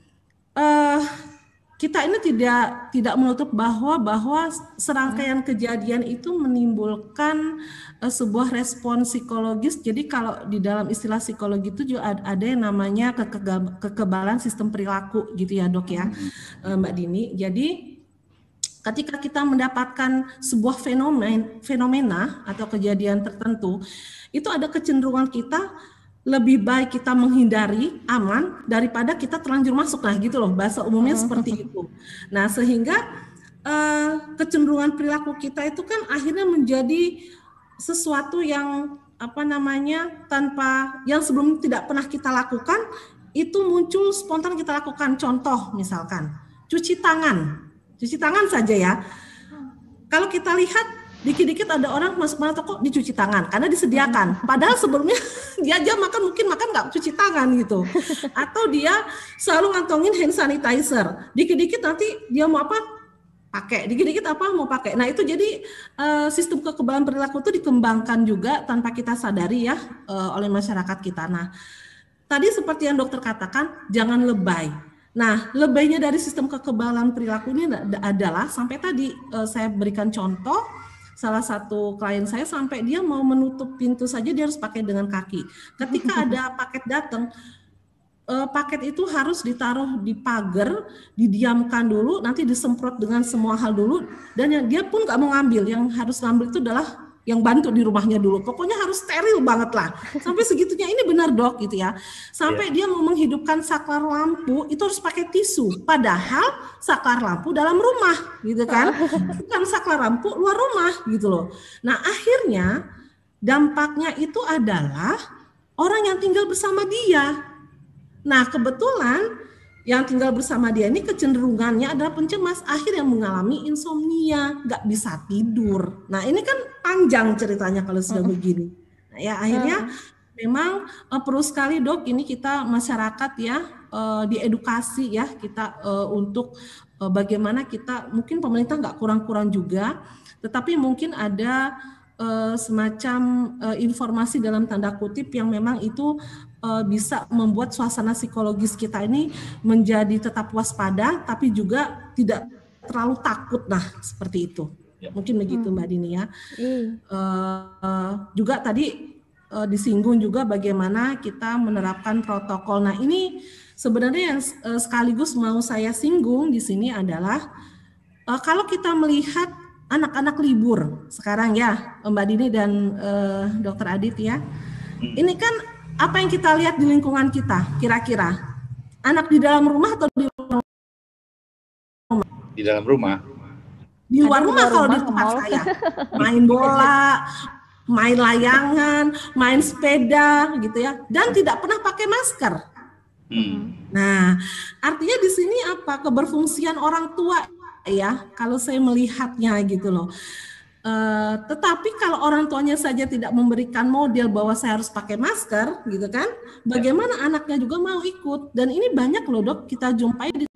Kita ini tidak menutup bahwa serangkaian kejadian itu menimbulkan sebuah respon psikologis. Jadi kalau di dalam istilah psikologi itu juga ada yang namanya kekebalan sistem perilaku gitu ya Dok ya, Mbak Dini. Jadi ketika kita mendapatkan sebuah fenomena atau kejadian tertentu, itu ada kecenderungan kita lebih baik kita menghindari, aman daripada kita terlanjur masuk lah gitu loh, bahasa umumnya seperti itu. Nah sehingga kecenderungan perilaku kita itu kan akhirnya menjadi sesuatu yang tanpa yang sebelum tidak pernah kita lakukan itu muncul spontan kita lakukan. Contoh misalkan cuci tangan saja ya. Kalau kita lihat dikit-dikit ada orang masuk mana toko dicuci tangan karena disediakan. Padahal sebelumnya dia aja mungkin makan nggak cuci tangan gitu. Atau dia selalu ngantongin hand sanitizer. Dikit-dikit nanti dia mau apa pakai, dikit-dikit apa mau pakai. Nah itu jadi sistem kekebalan perilaku itu dikembangkan juga tanpa kita sadari ya oleh masyarakat kita. Nah tadi seperti yang dokter katakan jangan lebay. Nah lebaynya dari sistem kekebalan perilaku ini adalah sampai tadi saya berikan contoh. Salah satu klien saya sampai dia mau menutup pintu saja dia harus pakai dengan kaki. Ketika ada paket datang, paket itu harus ditaruh di pagar, didiamkan dulu, nanti disemprot dengan semua hal dulu, dan dia pun nggak mau ngambil. Yang harus ngambil itu adalah yang bantu di rumahnya dulu. Pokoknya harus steril banget lah. Sampai segitunya ini benar Dok gitu ya. Sampai dia mau menghidupkan saklar lampu itu harus pakai tisu. Padahal saklar lampu dalam rumah gitu kan. Bukan saklar lampu luar rumah gitu loh. Nah akhirnya dampaknya itu adalah orang yang tinggal bersama dia. Nah kebetulan yang tinggal bersama dia ini kecenderungannya adalah pencemas, akhirnya mengalami insomnia, nggak bisa tidur. Nah ini kan panjang ceritanya kalau sudah begini. Nah, ya akhirnya memang perlu sekali Dok, ini kita masyarakat ya diedukasi ya kita untuk bagaimana kita, mungkin pemerintah nggak kurang-kurang juga, tetapi mungkin ada semacam informasi dalam tanda kutip yang memang itu bisa membuat suasana psikologis kita ini menjadi tetap waspada, tapi juga tidak terlalu takut. Nah, seperti itu. Mungkin begitu Mbak Dini ya. Juga tadi disinggung juga bagaimana kita menerapkan protokol. Nah, ini sebenarnya yang sekaligus mau saya singgung di sini adalah kalau kita melihat anak-anak libur sekarang ya, Mbak Dini dan Dr. Adit ya. Ini kan apa yang kita lihat di lingkungan kita, kira-kira anak di dalam rumah atau di luar rumah? Di dalam rumah. Di luar rumah kalau di tempat saya. Main bola, main layangan, main sepeda gitu ya. Dan tidak pernah pakai masker. Nah, artinya di sini apa? Keberfungsian orang tua ya, kalau saya melihatnya gitu loh. Tetapi kalau orang tuanya saja tidak memberikan model bahwa saya harus pakai masker gitu kan, bagaimana anaknya juga mau ikut. Dan ini banyak loh Dok kita jumpai di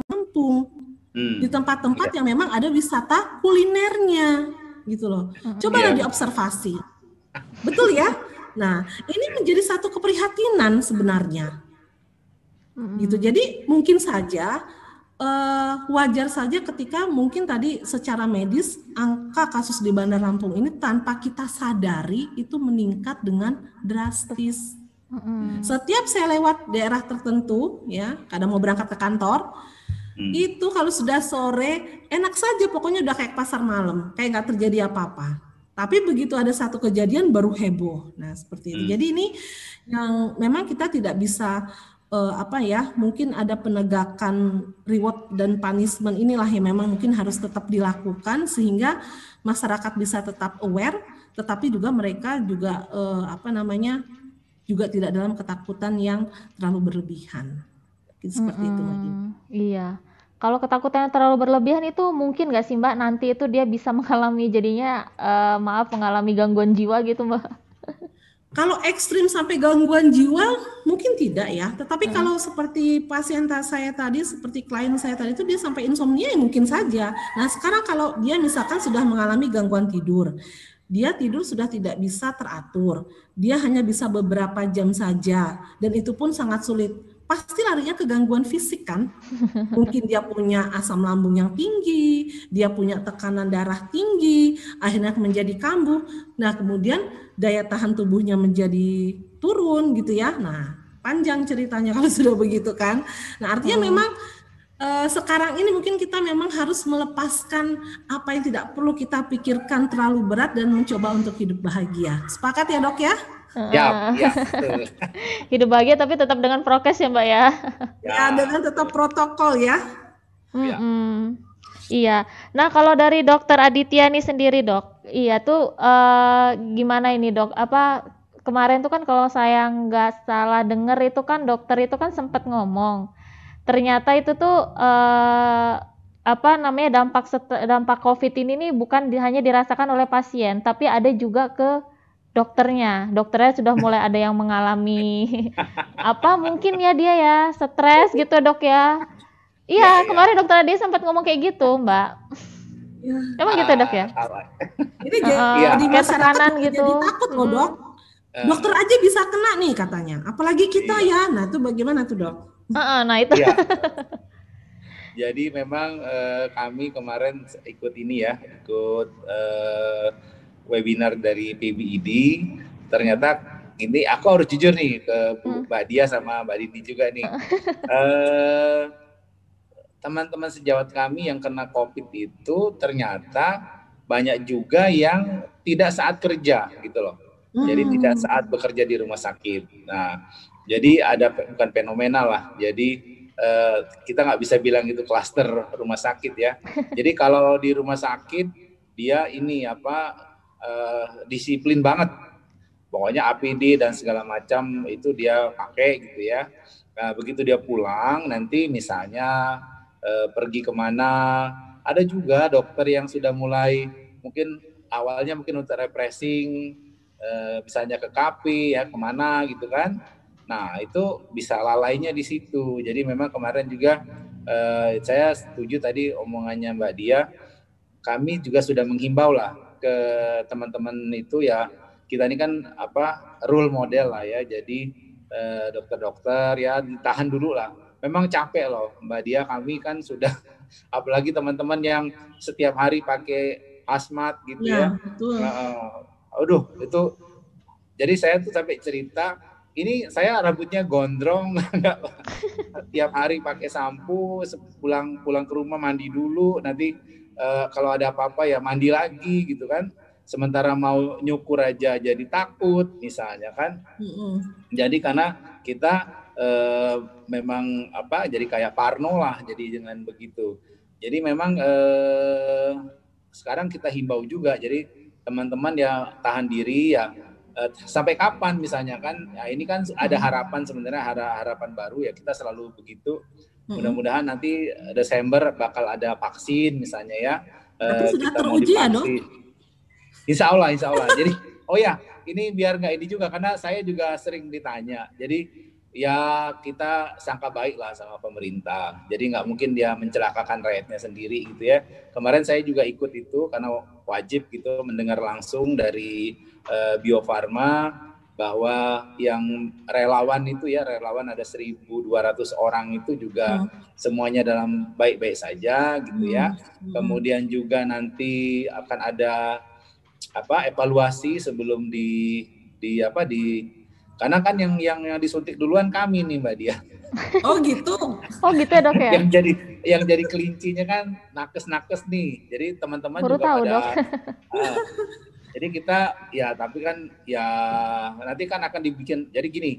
kampung, di tempat-tempat yang memang ada wisata kulinernya gitu loh. Coba diobservasi, betul ya. Nah ini menjadi satu keprihatinan sebenarnya gitu. Jadi mungkin saja wajar saja ketika mungkin tadi secara medis angka kasus di Bandar Lampung ini tanpa kita sadari itu meningkat dengan drastis. Setiap saya lewat daerah tertentu, ya, kadang mau berangkat ke kantor, itu kalau sudah sore enak saja, pokoknya udah kayak pasar malam, kayak nggak terjadi apa-apa. Tapi begitu ada satu kejadian baru heboh. Nah seperti itu. Jadi ini yang memang kita tidak bisa mungkin ada penegakan reward dan punishment inilah yang memang mungkin harus tetap dilakukan sehingga masyarakat bisa tetap aware, tetapi juga mereka juga juga tidak dalam ketakutan yang terlalu berlebihan. Seperti itu, Mbak. Iya. Kalau ketakutan yang terlalu berlebihan itu mungkin nggak sih Mbak nanti itu dia bisa mengalami jadinya mengalami gangguan jiwa gitu Mbak? Kalau ekstrim sampai gangguan jiwa mungkin tidak ya, tetapi kalau seperti pasien saya tadi, seperti klien saya tadi itu dia sampai insomnia ya mungkin saja. Nah sekarang kalau dia misalkan sudah mengalami gangguan tidur, dia tidur sudah tidak bisa teratur, dia hanya bisa beberapa jam saja dan itu pun sangat sulit. Pasti larinya ke gangguan fisik kan, mungkin dia punya asam lambung yang tinggi, dia punya tekanan darah tinggi, akhirnya menjadi kambuh. Nah kemudian daya tahan tubuhnya menjadi turun gitu ya. Nah panjang ceritanya kalau sudah begitu kan. Nah artinya memang sekarang ini mungkin kita memang harus melepaskan apa yang tidak perlu kita pikirkan terlalu berat dan mencoba untuk hidup bahagia. Sepakat ya dok ya? Ya. Hidup bahagia tapi tetap dengan prokes ya Mbak ya. Ya dengan tetap protokol ya. Iya. Nah kalau dari Dokter Aditya nih sendiri dok, iya tuh gimana ini dok? Apa kemarin tuh kan kalau saya nggak salah dengar itu kan dokter itu kan sempat ngomong, ternyata itu tuh dampak COVID ini nih bukan hanya dirasakan oleh pasien, tapi ada juga ke dokternya sudah mulai ada yang mengalami mungkin ya dia ya stres gitu dok ya. Iya, kemarin dokter Adi sempat ngomong kayak gitu Mbak. Emang gitu dok ya? Ini jadi masyarakat gitu. Jadi takut loh dok. Dokter aja bisa kena nih katanya, apalagi kita ya. Nah itu bagaimana tuh dok? Nah itu. Jadi memang kami kemarin ikut webinar dari PBID, ternyata ini aku harus jujur nih ke Mbak Dia sama Mbak Dini juga nih. Teman-teman sejawat kami yang kena COVID itu ternyata banyak juga yang tidak saat kerja gitu loh. Jadi tidak saat bekerja di rumah sakit. Nah, jadi ada bukan fenomenal lah. Jadi kita nggak bisa bilang itu klaster rumah sakit ya. Jadi kalau di rumah sakit dia disiplin banget, pokoknya APD dan segala macam itu dia pakai gitu ya. Nah, begitu dia pulang nanti misalnya pergi kemana, ada juga dokter yang sudah mulai mungkin awalnya mungkin untuk refreshing, misalnya ke kafe ya kemana gitu kan. Nah itu bisa lalainya di situ. Jadi memang kemarin juga saya setuju tadi omongannya Mbak Dia, kami juga sudah menghimbau lah ke teman-teman itu ya, kita ini kan role model lah ya, jadi dokter-dokter ya ditahan dulu lah. Memang capek loh Mbak Dia, kami kan sudah apalagi teman-teman yang setiap hari pakai hazmat gitu ya. Betul. Aduh itu, jadi saya tuh sampai cerita, ini saya rambutnya gondrong, tiap hari pakai sampo, pulang ke rumah mandi dulu, nanti kalau ada apa-apa ya mandi lagi gitu kan. Sementara mau nyukur aja jadi takut misalnya kan. Jadi karena kita memang jadi kayak parno lah jadi dengan begitu. Jadi memang sekarang kita himbau juga, jadi teman-teman ya tahan diri ya. Sampai kapan misalnya kan, ya ini kan ada harapan sebenarnya, harapan baru ya, kita selalu begitu. Mudah-mudahan nanti Desember bakal ada vaksin misalnya ya. Tapi sudah teruji ya dok? Insya Allah. Jadi ini biar nggak ini juga, karena saya juga sering ditanya. Jadi ya kita sangka baik lah sama pemerintah. Jadi nggak mungkin dia mencelakakan rakyatnya sendiri gitu ya. Kemarin saya juga ikut itu karena wajib gitu mendengar langsung dari Bio Farma. bahwa yang relawan itu ya, relawan ada 1.200 orang itu juga semuanya dalam baik-baik saja gitu ya. Kemudian juga nanti akan ada evaluasi sebelum karena kan yang disuntik duluan kami nih Mbak Dia. Oh gitu. Oh gitu ya dok ya. yang jadi kelincinya kan nakes nih. Jadi teman-teman baru juga tahu, pada. dok. Jadi kita ya tapi kan ya nanti kan akan dibikin. Jadi gini,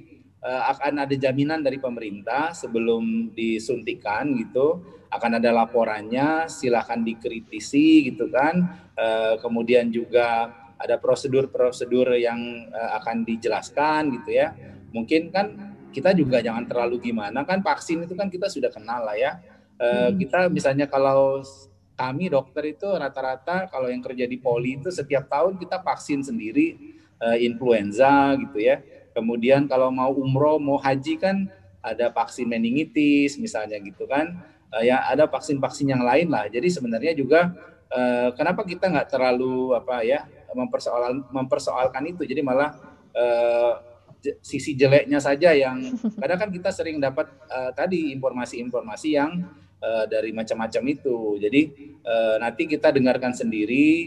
akan ada jaminan dari pemerintah sebelum disuntikan gitu. Akan ada laporannya, silakan dikritisi gitu kan. Kemudian juga ada prosedur-prosedur yang akan dijelaskan gitu ya. Mungkin kan kita juga jangan terlalu gimana kan, vaksin itu kan kita sudah kenal lah ya. Kita misalnya kalau kami dokter itu rata-rata kalau yang kerja di poli itu setiap tahun kita vaksin sendiri influenza gitu ya. Kemudian kalau mau umroh, mau haji kan ada vaksin meningitis misalnya gitu kan. Ya ada vaksin-vaksin yang lain lah. Jadi sebenarnya juga kenapa kita nggak terlalu mempersoalkan itu, jadi malah sisi jeleknya saja yang kadang kan kita sering dapat tadi informasi-informasi yang dari macam-macam itu. Jadi nanti kita dengarkan sendiri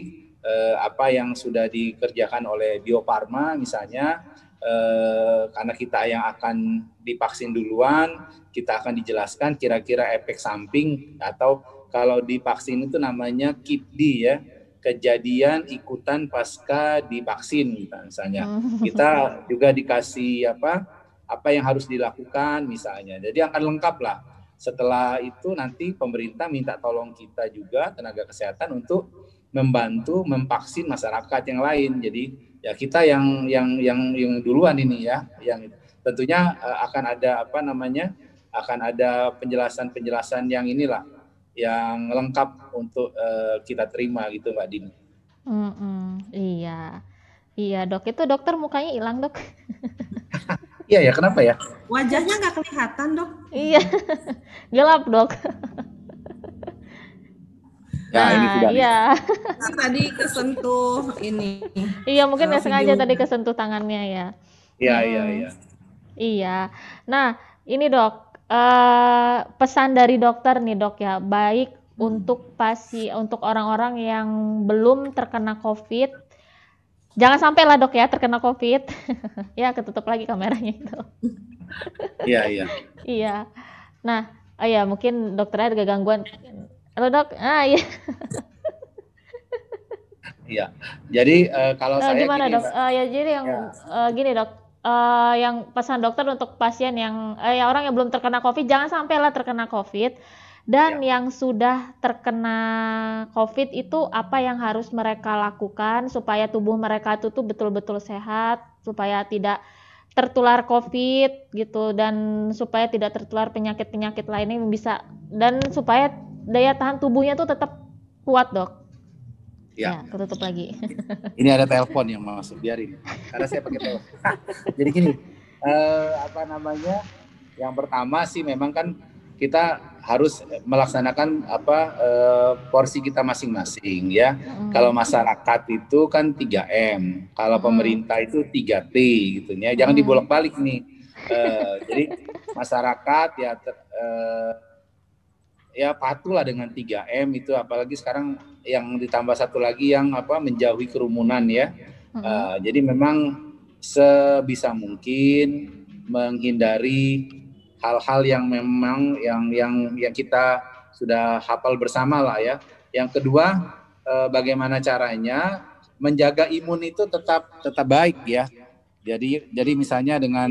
apa yang sudah dikerjakan oleh Bio Farma misalnya, karena kita yang akan divaksin duluan, kita akan dijelaskan kira-kira efek samping atau kalau divaksin itu namanya KIPD ya, kejadian ikutan pasca divaksin misalnya. Kita juga dikasih apa yang harus dilakukan misalnya. Jadi akan lengkap lah. Setelah itu nanti pemerintah minta tolong kita juga tenaga kesehatan untuk membantu memvaksin masyarakat yang lain. Jadi ya kita yang duluan ini ya, yang tentunya akan ada akan ada penjelasan yang inilah yang lengkap untuk kita terima gitu Mbak Dini. Iya dok, itu dokter mukanya hilang dok. Iya ya, kenapa ya? Wajahnya nggak kelihatan dok. Iya, gelap dok. Ini sudah. Iya. Tadi kesentuh ini. Iya mungkin nggak sengaja tadi kesentuh tangannya ya. Iya. Iya. Nah ini dok. Pesan dari dokter nih dok ya, baik untuk untuk orang-orang yang belum terkena COVID, jangan sampai lah dok ya terkena COVID. Ya ketutup lagi kameranya itu. Iya. Iya. Nah, ya mungkin dokternya ada gangguan. Halo dok, iya. Iya. Jadi kalau saya gimana gini, dok? Ya jadi yang gini dok. Yang pesan dokter untuk pasien yang orang yang belum terkena COVID, jangan sampai lah terkena COVID. Dan yang sudah terkena COVID itu apa yang harus mereka lakukan supaya tubuh mereka itu tuh betul-betul sehat, supaya tidak tertular COVID gitu, dan supaya tidak tertular penyakit-penyakit lainnya yang bisa, dan supaya daya tahan tubuhnya tuh tetap kuat dok. Ya, ketutup lagi. Ini ada telepon yang masuk, biarin. Karena saya pakai telepon. Jadi gini, yang pertama sih memang kan kita harus melaksanakan porsi kita masing-masing ya. Kalau masyarakat itu kan 3M, kalau pemerintah itu 3T gitu ya. Jangan dibolak-balik nih. Jadi masyarakat ya patuhlah dengan 3M itu, apalagi sekarang yang ditambah satu lagi yang menjauhi kerumunan ya. Jadi memang sebisa mungkin menghindari hal-hal yang memang yang kita sudah hafal bersama lah ya. Yang kedua, bagaimana caranya menjaga imun itu tetap baik ya. Jadi misalnya dengan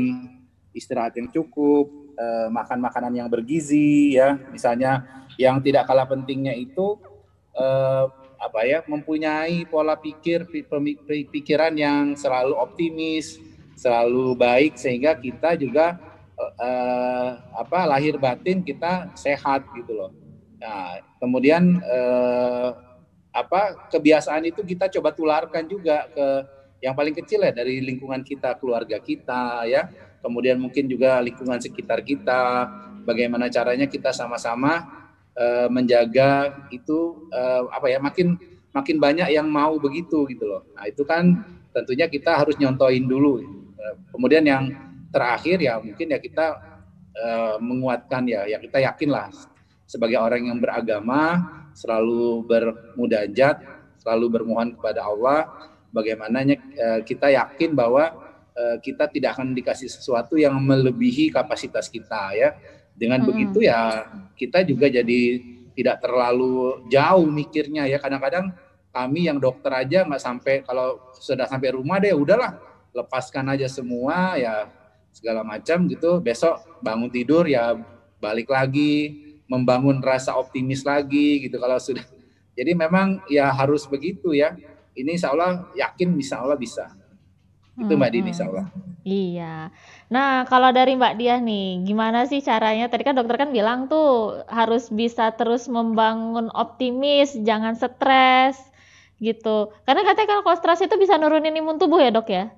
istirahat yang cukup, makan makanan yang bergizi ya, misalnya yang tidak kalah pentingnya itu mempunyai pola pikiran yang selalu optimis, selalu baik, sehingga kita juga lahir batin kita sehat gitu loh. Nah, kemudian kebiasaan itu kita coba tularkan juga ke yang paling kecil ya, dari lingkungan kita, keluarga kita ya. Kemudian mungkin juga lingkungan sekitar kita, bagaimana caranya kita sama-sama menjaga itu makin banyak yang mau begitu gitu loh. Nah, itu kan tentunya kita harus nyontoin dulu Kemudian yang terakhir ya mungkin ya kita menguatkan ya kita yakinlah sebagai orang yang beragama selalu bermunajat, selalu bermohon kepada Allah, bagaimananya kita yakin bahwa kita tidak akan dikasih sesuatu yang melebihi kapasitas kita ya. Dengan begitu ya kita juga jadi tidak terlalu jauh mikirnya ya. Kadang-kadang kami yang dokter aja nggak sampai, kalau sudah sampai rumah deh udahlah lepaskan aja semua ya segala macam gitu, besok bangun tidur ya balik lagi membangun rasa optimis lagi gitu kalau sudah. Jadi memang ya harus begitu ya. Ini insya Allah yakin insya Allah bisa. Itu Mbak Dini insya Allah. Iya. Nah, kalau dari Mbak Diah nih, gimana sih caranya? Tadi kan dokter kan bilang tuh harus bisa terus membangun optimis, jangan stres gitu. Karena katanya kalau stres itu bisa nurunin imun tubuh ya, Dok ya?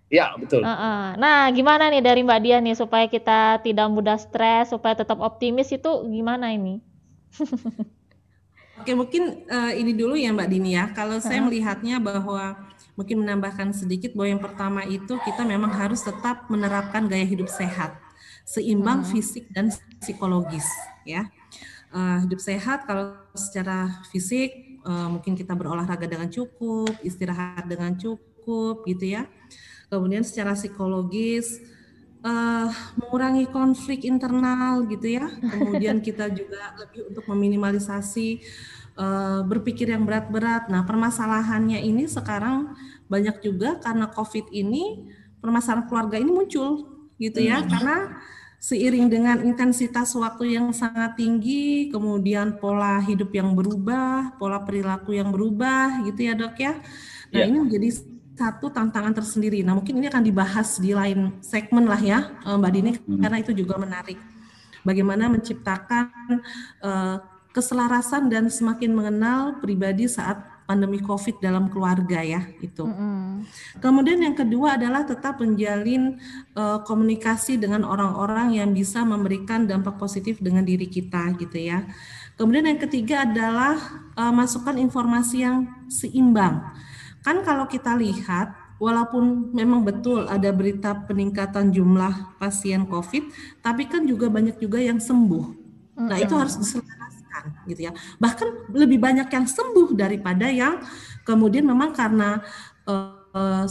Ya, betul. Nah, gimana nih dari Mbak Diah nih supaya kita tidak mudah stres, supaya tetap optimis itu gimana ini? Oke, mungkin ini dulu ya Mbak Dini ya. Kalau saya melihatnya bahwa mungkin menambahkan sedikit bahwa yang pertama itu kita memang harus tetap menerapkan gaya hidup sehat, seimbang fisik dan psikologis ya. Hidup sehat kalau secara fisik mungkin kita berolahraga dengan cukup, istirahat dengan cukup gitu ya. Kemudian secara psikologis mengurangi konflik internal gitu ya. Kemudian kita juga lebih untuk meminimalisasi berpikir yang berat-berat. Nah, permasalahannya ini sekarang banyak juga karena COVID ini, permasalahan keluarga ini muncul gitu ya. Karena seiring dengan intensitas waktu yang sangat tinggi, kemudian pola hidup yang berubah, pola perilaku yang berubah gitu ya Dok ya. Nah, ini menjadi satu tantangan tersendiri. Nah, mungkin ini akan dibahas di lain segmen lah ya, Mbak Dini, karena itu juga menarik. Bagaimana menciptakan keselarasan dan semakin mengenal pribadi saat pandemi COVID dalam keluarga ya, itu. Kemudian yang kedua adalah tetap menjalin komunikasi dengan orang-orang yang bisa memberikan dampak positif dengan diri kita gitu ya. Kemudian yang ketiga adalah masukkan informasi yang seimbang. Kan kalau kita lihat, walaupun memang betul ada berita peningkatan jumlah pasien COVID, tapi kan juga banyak juga yang sembuh. Nah, itu harus diselaraskan gitu ya. Bahkan lebih banyak yang sembuh daripada yang kemudian memang karena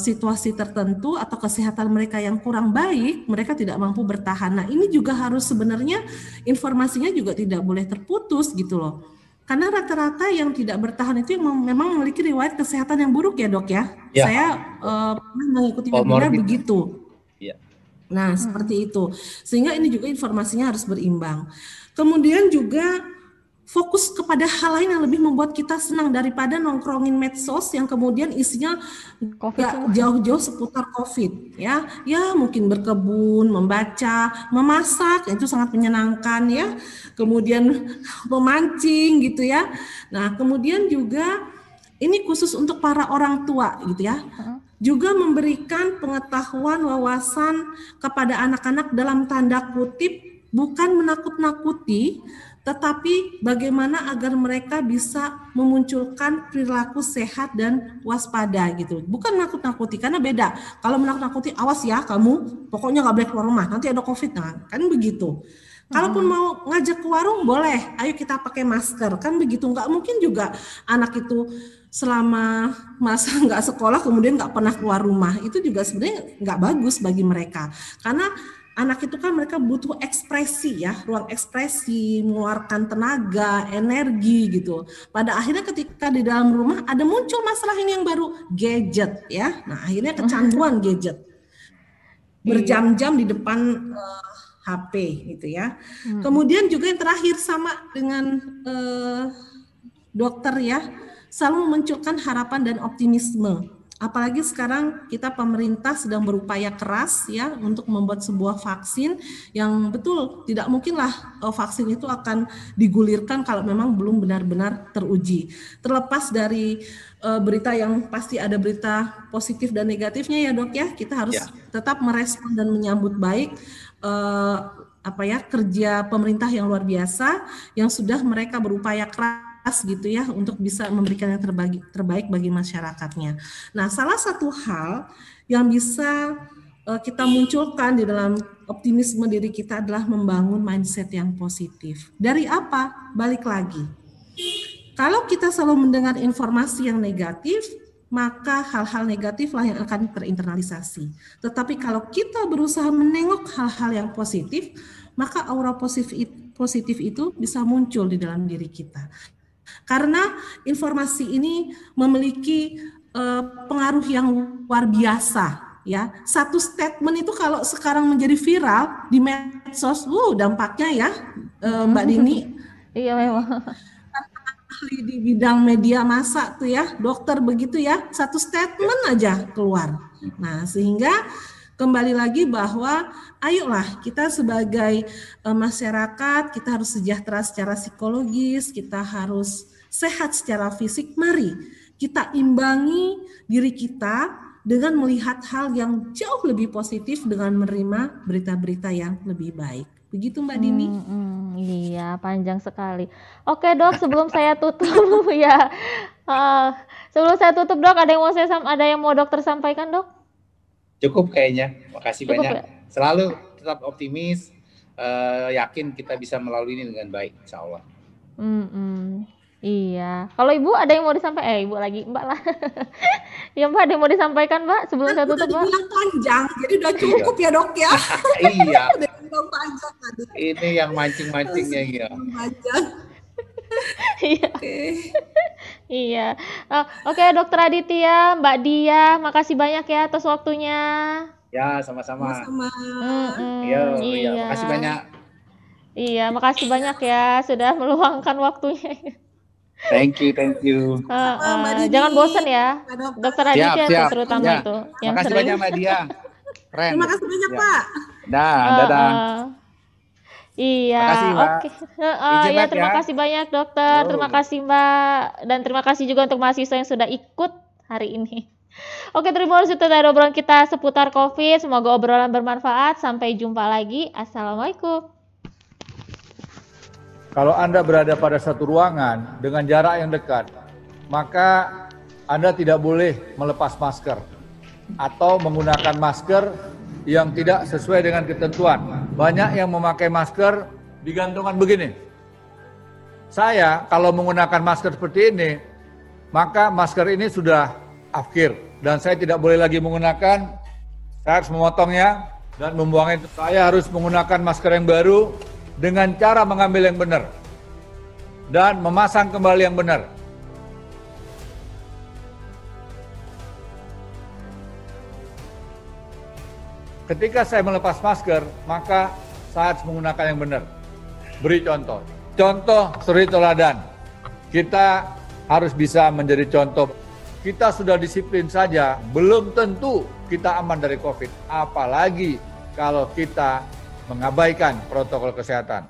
situasi tertentu atau kesehatan mereka yang kurang baik, mereka tidak mampu bertahan. Nah, ini juga harus sebenarnya informasinya juga tidak boleh terputus gitu loh. Karena rata-rata yang tidak bertahan itu yang memang memiliki riwayat kesehatan yang buruk ya Dok ya. Saya pernah mengikuti webinar begitu. Nah seperti itu. Sehingga ini juga informasinya harus berimbang. Kemudian juga fokus kepada hal lain yang lebih membuat kita senang daripada nongkrongin medsos yang kemudian isinya nggak jauh-jauh seputar COVID ya. Ya mungkin berkebun, membaca, memasak itu sangat menyenangkan ya. Kemudian memancing gitu ya. Nah kemudian juga ini khusus untuk para orang tua gitu ya. Juga memberikan pengetahuan, wawasan kepada anak-anak dalam tanda kutip bukan menakut-nakuti, tetapi bagaimana agar mereka bisa memunculkan perilaku sehat dan waspada gitu. Bukan nakut-nakuti, karena beda. Kalau menakut-nakuti, awas ya kamu, pokoknya nggak boleh keluar rumah, nanti ada COVID, nah, kan begitu. Kalaupun mau ngajak ke warung, boleh, ayo kita pakai masker, kan begitu. Nggak mungkin juga anak itu selama masa nggak sekolah kemudian nggak pernah keluar rumah. Itu juga sebenarnya nggak bagus bagi mereka. Karena anak itu kan mereka butuh ekspresi ya, ruang ekspresi, mengeluarkan tenaga, energi gitu. Pada akhirnya ketika di dalam rumah ada muncul masalah ini yang baru, gadget ya. Nah akhirnya kecanduan gadget. Berjam-jam di depan HP gitu ya. Kemudian juga yang terakhir sama dengan dokter ya, selalu memunculkan harapan dan optimisme. Apalagi sekarang kita pemerintah sedang berupaya keras ya untuk membuat sebuah vaksin yang betul tidak mungkinlah vaksin itu akan digulirkan kalau memang belum benar-benar teruji. Terlepas dari berita yang pasti ada berita positif dan negatifnya ya Dok ya, kita harus tetap merespon dan menyambut baik kerja pemerintah yang luar biasa yang sudah mereka berupaya keras gitu ya untuk bisa memberikan yang terbaik bagi masyarakatnya. Nah, salah satu hal yang bisa kita munculkan di dalam optimisme diri kita adalah membangun mindset yang positif. Dari apa? Balik lagi. Kalau kita selalu mendengar informasi yang negatif, maka hal-hal negatiflah yang akan terinternalisasi. Tetapi kalau kita berusaha menengok hal-hal yang positif, maka aura positif itu bisa muncul di dalam diri kita. Karena informasi ini memiliki pengaruh yang luar biasa. Ya, satu statement itu kalau sekarang menjadi viral di medsos, dampaknya ya, Mbak Dini. Iya memang. Ahli di bidang media massa tuh ya, dokter begitu ya, satu statement aja keluar. Nah, sehingga kembali lagi bahwa ayolah kita sebagai masyarakat, kita harus sejahtera secara psikologis, kita harus sehat secara fisik. Mari kita imbangi diri kita dengan melihat hal yang jauh lebih positif dengan menerima berita-berita yang lebih baik. Begitu Mbak Dini? Iya, panjang sekali. Oke Dok, sebelum saya tutup ya, sebelum saya tutup Dok, ada yang mau dokter sampaikan Dok? Cukup kayaknya, makasih Cukup, banyak. ya? Selalu tetap optimis, yakin kita bisa melalui ini dengan baik, insya Allah. Iya, kalau Ibu ada yang mau disampaikan? Ibu lagi, Mbak lah. Ya Mbak, ada yang mau disampaikan Mbak sebelum saya tutup Mbak? Dibilang panjang, jadi udah cukup ya Dok ya. Iya. Udah dibilang panjang tadi. Ini yang mancing-mancingnya ya. Panjang. Iya. Iya. Oke, Dokter Aditya, Mbak Dia, makasih banyak ya atas waktunya. Ya, sama-sama. Sama. Iya, makasih banyak. Iya, makasih banyak ya sudah meluangkan waktunya. Thank you. Jangan bosan ya, Dokter Aditya Siap. terutama Ya. itu yang Makasih sering. banyak Mbak Dia. Keren. Terima kasih banyak Ya. Pak. Dadah. Iya, Makasih, Mbak. oke. Izin, Ya, Mbak, terima ya. kasih banyak Dokter. Yo. Terima kasih Mbak. Dan terima kasih juga untuk mahasiswa yang sudah ikut hari ini. Oke, terima kasih dari obrolan kita seputar COVID. Semoga obrolan bermanfaat. Sampai jumpa lagi. Assalamualaikum. Kalau Anda berada pada satu ruangan dengan jarak yang dekat, maka Anda tidak boleh melepas masker atau menggunakan masker yang tidak sesuai dengan ketentuan. Banyak yang memakai masker digantungan begini. Saya kalau menggunakan masker seperti ini, maka masker ini sudah akhir dan saya tidak boleh lagi menggunakan. Saya harus memotongnya dan membuangnya. Saya harus menggunakan masker yang baru dengan cara mengambil yang benar dan memasang kembali yang benar. Ketika saya melepas masker, maka saya harus menggunakan yang benar. Beri contoh. Contoh suri teladan. Kita harus bisa menjadi contoh. Kita sudah disiplin saja, belum tentu kita aman dari COVID. Apalagi kalau kita mengabaikan protokol kesehatan.